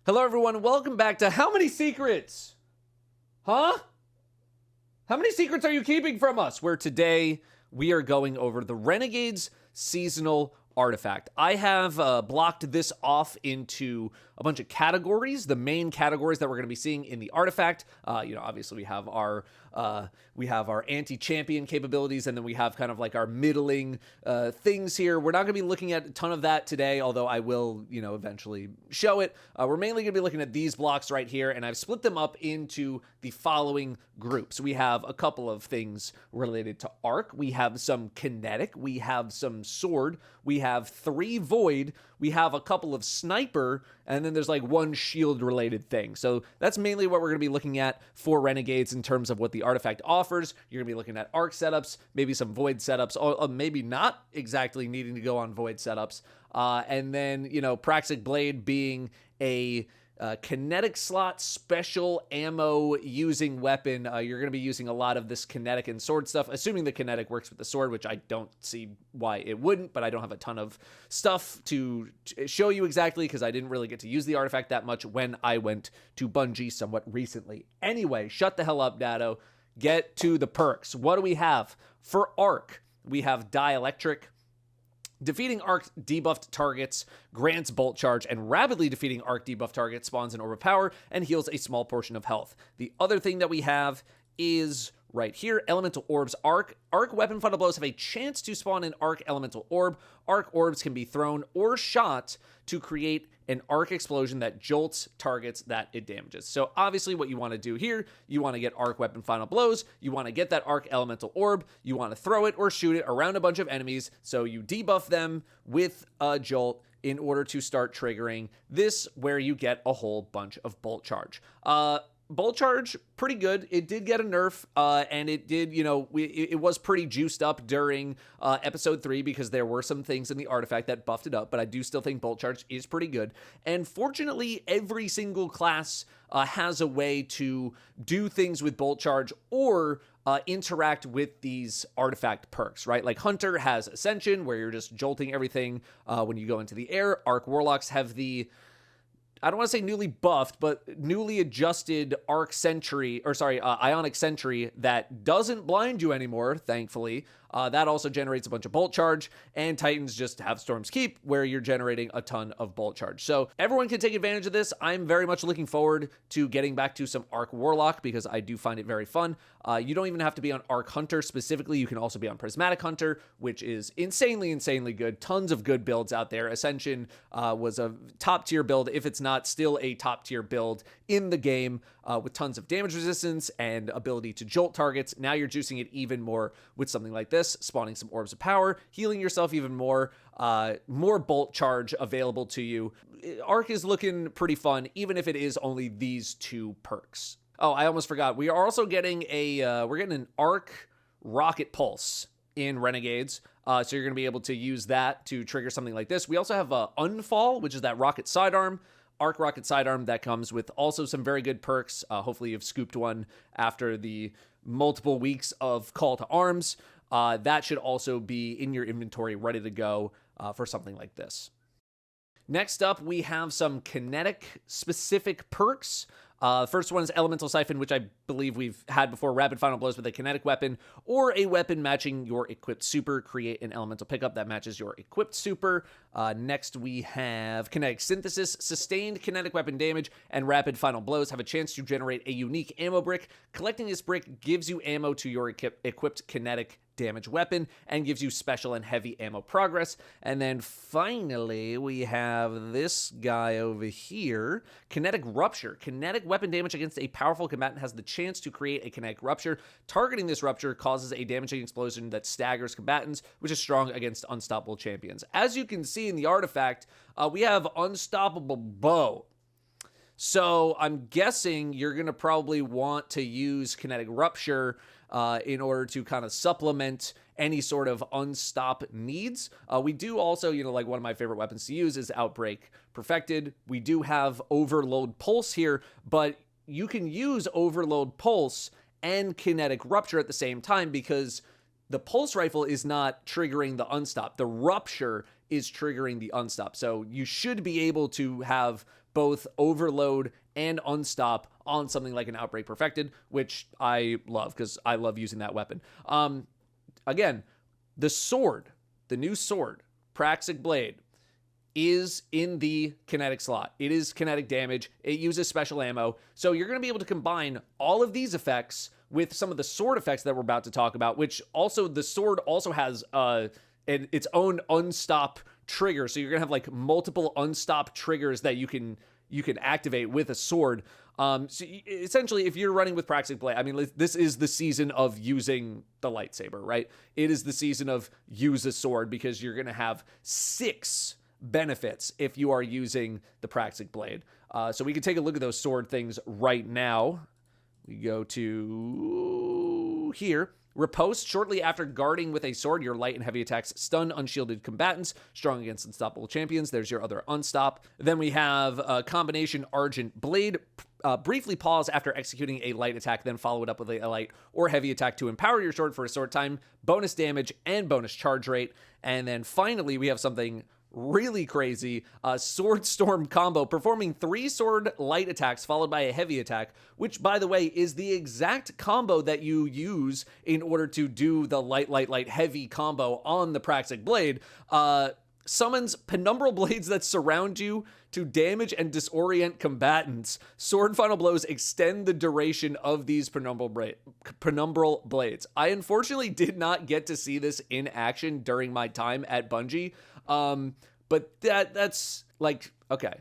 Hello, everyone. Welcome back to How Many Secrets? Huh? How many secrets are you keeping from us? Where today we are going over the Renegades seasonal artifact. I have blocked this off into a bunch of categories. The main categories that we're going to be seeing in the artifact, obviously we have our anti-champion capabilities, and then we have kind of like our middling things here. We're not going to be looking at a ton of that today, although I will, eventually show it. We're mainly going to be looking at these blocks right here, and I've split them up into the following groups. We have a couple of things related to arc. We have some kinetic. We have some sword. We have 3 void. We have a couple of sniper, and then there's like 1 shield related thing. So that's mainly what we're going to be looking at for Renegades in terms of what the artifact offers. You're going to be looking at arc setups, maybe some void setups, or maybe not exactly needing to go on void setups. And then, praxic blade being a kinetic slot special ammo using weapon. You're going to be using a lot of this kinetic and sword stuff, assuming the kinetic works with the sword, which I don't see why it wouldn't, but I don't have a ton of stuff to show you exactly because I didn't really get to use the artifact that much when I went to Bungie somewhat recently. Anyway, shut the hell up, Datto. Get to the perks. What do we have? For arc, we have dielectric. Defeating arc debuffed targets grants bolt charge, and rapidly defeating arc debuffed targets spawns an orb of power and heals a small portion of health. The other thing that we have is right here, elemental orbs. Arc weapon funnel blows have a chance to spawn an arc elemental orb. Arc orbs can be thrown or shot to create an arc explosion that jolts targets that it damages. So obviously what you want to do here, you want to get arc weapon final blows, you want to get that arc elemental orb, you want to throw it or shoot it around a bunch of enemies, so you debuff them with a jolt in order to start triggering this, where you get a whole bunch of bolt charge. Bolt charge, pretty good. It did get a nerf, and it did, it was pretty juiced up during episode 3 because there were some things in the artifact that buffed it up, but I do still think bolt charge is pretty good. And fortunately, every single class has a way to do things with bolt charge or interact with these artifact perks, right? Like Hunter has Ascension, where you're just jolting everything when you go into the air. Arc Warlocks have the, I don't want to say newly buffed, but newly adjusted Ionic Sentry that doesn't blind you anymore, thankfully. That also generates a bunch of bolt charge, and Titans just have Storm's Keep, where you're generating a ton of bolt charge. So everyone can take advantage of this. I'm very much looking forward to getting back to some Arc Warlock because I do find it very fun. You don't even have to be on Arc Hunter specifically. You can also be on Prismatic Hunter, which is insanely good. Tons of good builds out there. Ascension was a top-tier build, if it's not still a top-tier build in the game, with tons of damage resistance and ability to jolt targets. Now you're juicing it even more with something like this, spawning some orbs of power, healing yourself even more, more bolt charge available to you. Arc is looking pretty fun, even if it is only these 2 perks. Oh, I almost forgot. We are also getting we're getting an Arc Rocket Pulse in Renegades. So you're going to be able to use that to trigger something like this. We also have Unfall, which is that rocket sidearm. Arc Rocket Sidearm that comes with also some very good perks. Hopefully you've scooped one after the multiple weeks of Call to Arms. That should also be in your inventory ready to go for something like this. Next up, we have some kinetic specific perks. First one is Elemental Siphon, which I believe we've had before. Rapid final blows with a kinetic weapon or a weapon matching your equipped super. Create an elemental pickup that matches your equipped super. Next, we have Kinetic Synthesis. Sustained kinetic weapon damage and rapid final blows have a chance to generate a unique ammo brick. Collecting this brick gives you ammo to your equipped kinetic damage weapon and gives you special and heavy ammo progress. And then finally, we have this guy over here, Kinetic Rupture. Kinetic weapon damage against a powerful combatant has the chance to create a kinetic rupture. Targeting this rupture causes a damaging explosion that staggers combatants, which is strong against unstoppable champions. As you can see in the artifact, we have Unstoppable Bow. So I'm guessing you're going to probably want to use Kinetic Rupture in order to kind of supplement any sort of unstop needs. We do also, like one of my favorite weapons to use is Outbreak Perfected. We do have Overload Pulse here, but you can use Overload Pulse and Kinetic Rupture at the same time because the Pulse Rifle is not triggering the unstop. The Rupture is triggering the unstop. So you should be able to have both overload and unstop on something like an Outbreak Perfected, which I love because I love using that weapon. Again, the sword, the new sword, Praxic Blade, is in the kinetic slot. It is kinetic damage. It uses special ammo. So you're going to be able to combine all of these effects with some of the sword effects that we're about to talk about, which also the sword also has its own unstop trigger. So you're going to have like multiple unstop triggers that you can activate with a sword. So essentially, if you're running with Praxic Blade, I mean, this is the season of using the lightsaber, right? It is the season of use a sword because you're going to have 6 benefits if you are using the Praxic Blade. So we can take a look at those sword things right now. We go to here. Riposte. Shortly after guarding with a sword, your light and heavy attacks stun unshielded combatants, strong against unstoppable champions. There's your other unstop. Then we have a combination Argent Blade. Briefly pause after executing a light attack, then follow it up with a light or heavy attack to empower your sword for a short time, bonus damage and bonus charge rate. And then finally, we have something really crazy, Sword Storm combo, performing 3 sword light attacks followed by a heavy attack, which, by the way, is the exact combo that you use in order to do the light, heavy combo on the Praxic Blade. Summons penumbral blades that surround you to damage and disorient combatants. Sword Final Blows extend the duration of these penumbral blades. I unfortunately did not get to see this in action during my time at Bungie. But that's like, okay,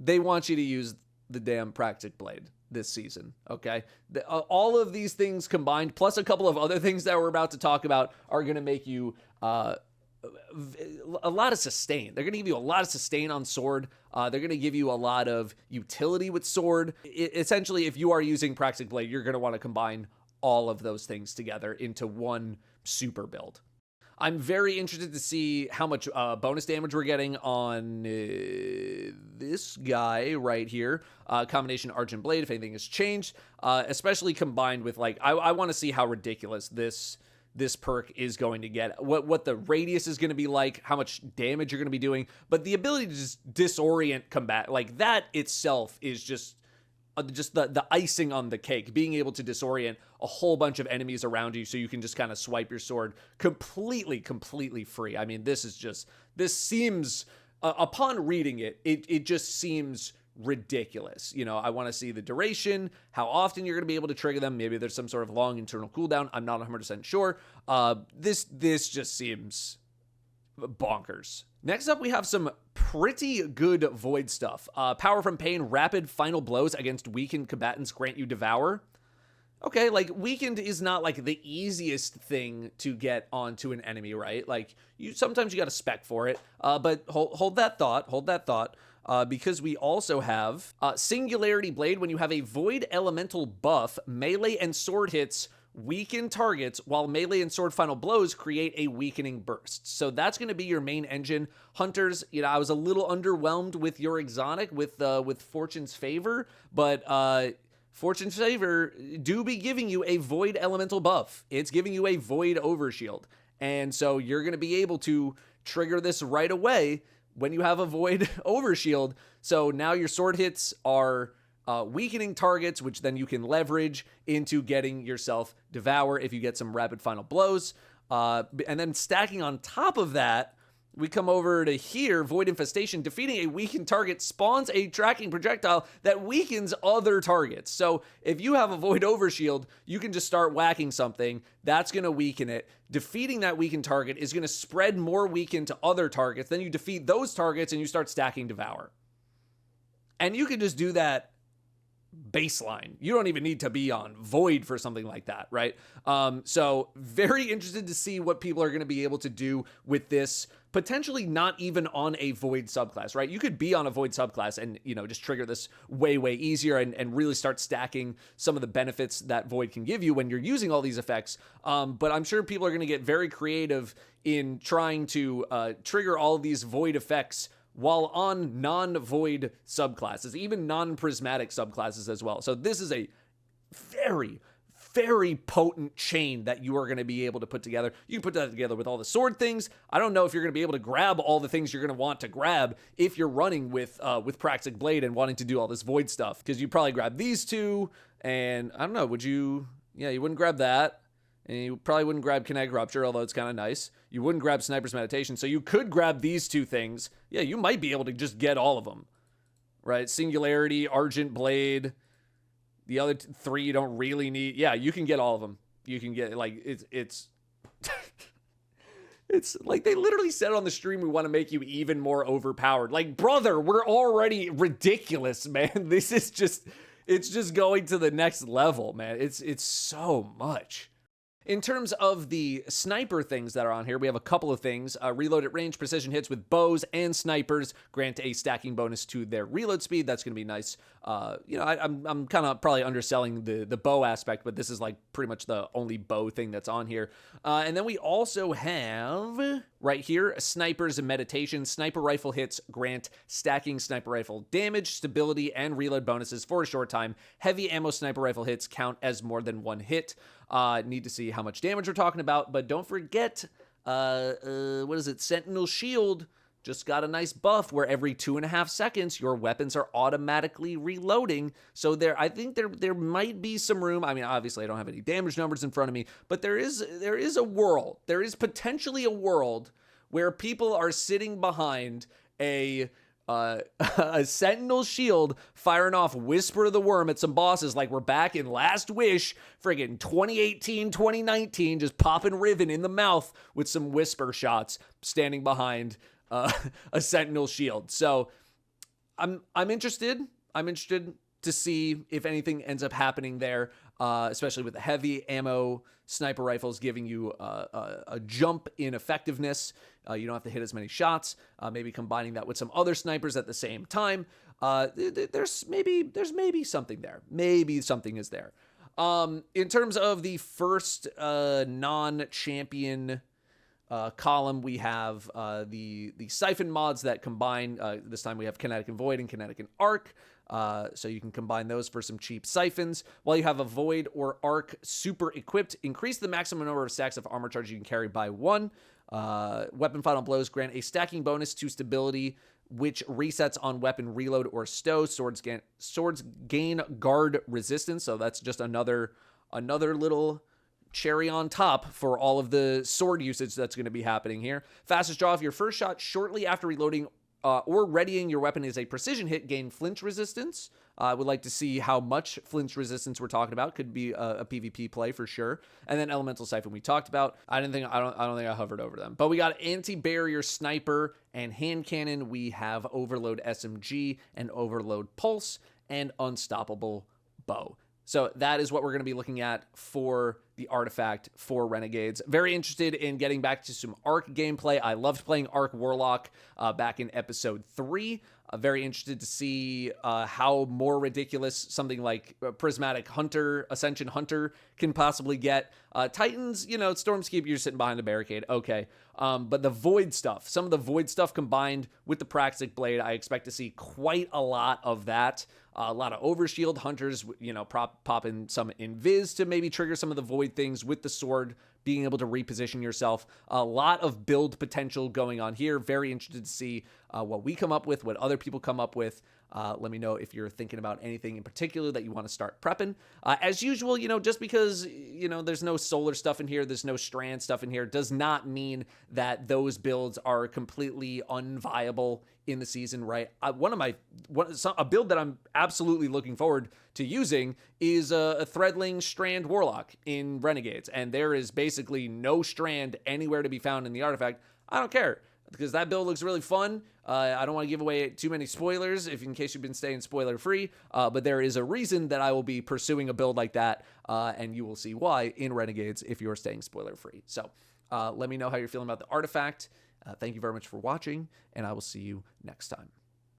they want you to use the damn Praxic Blade this season, okay? All of these things combined, plus a couple of other things that we're about to talk about, are going to make you a lot of sustain. They're going to give you a lot of sustain on sword. They're going to give you a lot of utility with sword. Essentially, if you are using Praxic Blade, you're going to want to combine all of those things together into one super build. I'm very interested to see how much bonus damage we're getting on this guy right here. Combination Argent Blade, if anything has changed, especially combined with, like, I want to see how ridiculous this perk is going to get, what the radius is going to be like, how much damage you're going to be doing. But the ability to just disorient combat, like that itself is just the icing on the cake, being able to disorient a whole bunch of enemies around you so you can just kind of swipe your sword completely free. I mean, this seems, upon reading it just seems ridiculous. You know, I want to see the duration, how often you're going to be able to trigger them. Maybe there's some sort of long internal cooldown. I'm not 100% sure. This just seems bonkers. Next up, we have some pretty good Void stuff. Power from Pain, rapid final blows against weakened combatants grant you Devour. Okay, like, weakened is not like the easiest thing to get onto an enemy, right? Like, sometimes you got to spec for it. But hold that thought. Because we also have Singularity Blade. When you have a Void Elemental buff, melee and sword hits weaken targets, while melee and sword final blows create a weakening burst. So that's going to be your main engine. Hunters, you know, I was a little underwhelmed with your exotic with Fortune's Favor, but Fortune's Favor do be giving you a Void Elemental buff. It's giving you a Void Overshield. And so you're going to be able to trigger this right away when you have a Void Overshield. So now your sword hits are weakening targets, which then you can leverage into getting yourself Devour if you get some rapid final blows. And then stacking on top of that, we come over to here, Void Infestation. Defeating a weakened target spawns a tracking projectile that weakens other targets. So if you have a Void Overshield, you can just start whacking something. That's going to weaken it. Defeating that weakened target is going to spread more weaken to other targets. Then you defeat those targets and you start stacking Devour. And you can just do that baseline. You don't even need to be on Void for something like that, right? So very interested to see what people are going to be able to do with this, potentially not even on a Void subclass, right? You could be on a Void subclass and, you know, just trigger this way easier and really start stacking some of the benefits that Void can give you when you're using all these effects. But I'm sure people are going to get very creative in trying to trigger all of these Void effects while on non-Void subclasses, even non-prismatic subclasses as well. So this is a very, very potent chain that you are going to be able to put together. You can put that together with all the sword things. I don't know if you're going to be able to grab all the things you're going to want to grab if you're running with Praxic Blade and wanting to do all this void stuff, because you probably grab these two, and I don't know, would you? Yeah, you wouldn't grab that, and you probably wouldn't grab Kinetic Rupture, although it's kind of nice. You wouldn't grab Sniper's Meditation, so you could grab these two things. Yeah, you might be able to just get all of them, right? Singularity, Argent Blade. The other three you don't really need. Yeah, you can get all of them. You can get, like, it's it's like they literally said on the stream, we want to make you even more overpowered. Like, brother, we're already ridiculous, man. This is just, it's just going to the next level, man. It's so much. In terms of the sniper things that are on here, we have a couple of things. Reload at range, precision hits with bows and snipers grant a stacking bonus to their reload speed. That's going to be nice. I'm kind of probably underselling the bow aspect, but this is like pretty much the only bow thing that's on here. And then we also have right here, snipers and meditation. Sniper rifle hits grant stacking sniper rifle damage, stability, and reload bonuses for a short time. Heavy ammo sniper rifle hits count as more than one hit. Need to see how much damage we're talking about, but don't forget, what is it? Sentinel Shield just got a nice buff where every 2.5 seconds your weapons are automatically reloading. So I think there might be some room. I mean, obviously I don't have any damage numbers in front of me, but there is potentially a world where people are sitting behind a Sentinel Shield firing off Whisper of the Worm at some bosses like we're back in Last Wish, friggin' 2018, 2019, just popping Riven in the mouth with some Whisper shots, standing behind a Sentinel Shield. So I'm interested. I'm interested to see if anything ends up happening there, especially with the heavy ammo sniper rifles giving you a jump in effectiveness. You don't have to hit as many shots. Maybe combining that with some other snipers at the same time. There's maybe something there. Maybe something is there. In terms of the first non-champion column, we have the Siphon mods that combine. This time we have Kinetic and Void and Kinetic and Arc. So you can combine those for some cheap siphons. While you have a Void or Arc super equipped, increase the maximum number of stacks of armor charge you can carry by 1. Weapon Final Blows grant a stacking bonus to stability, which resets on weapon reload or stow. Swords gain guard resistance, so that's just another little cherry on top for all of the sword usage that's going to be happening here. Fastest draw of your first shot shortly after reloading or readying your weapon is a precision hit, gain flinch resistance. I would like to see how much flinch resistance we're talking about. Could be a PvP play for sure. And then Elemental Siphon we talked about. I don't think I hovered over them. But we got anti-barrier sniper and hand cannon. We have overload SMG and overload pulse and unstoppable bow. So that is what we're going to be looking at for the artifact for Renegades. Very interested in getting back to some Arc gameplay. I loved playing Arc Warlock back in episode 3. Very interested to see how more ridiculous something like Prismatic Hunter, Ascension Hunter can possibly get. Titans, Stormscape, you're sitting behind a barricade. Okay. But the Void stuff, some of the Void stuff combined with the Praxic Blade, I expect to see quite a lot of that. A lot of Overshield Hunters, popping some Invis to maybe trigger some of the Void things with the sword, being able to reposition yourself. A lot of build potential going on here. Very interested to see what we come up with, what other people come up with. Let me know if you're thinking about anything in particular that you want to start prepping. As usual, just because, there's no solar stuff in here, there's no strand stuff in here, does not mean that those builds are completely unviable in the season, right? A build that I'm absolutely looking forward to using is a Threadling Strand Warlock in Renegades, and there is basically no strand anywhere to be found in the artifact. I don't care, because that build looks really fun. I don't want to give away too many spoilers in case you've been staying spoiler free, but there is a reason that I will be pursuing a build like that, and you will see why in Renegades if you're staying spoiler free. So let me know how you're feeling about the artifact. Thank you very much for watching, and I will see you next time.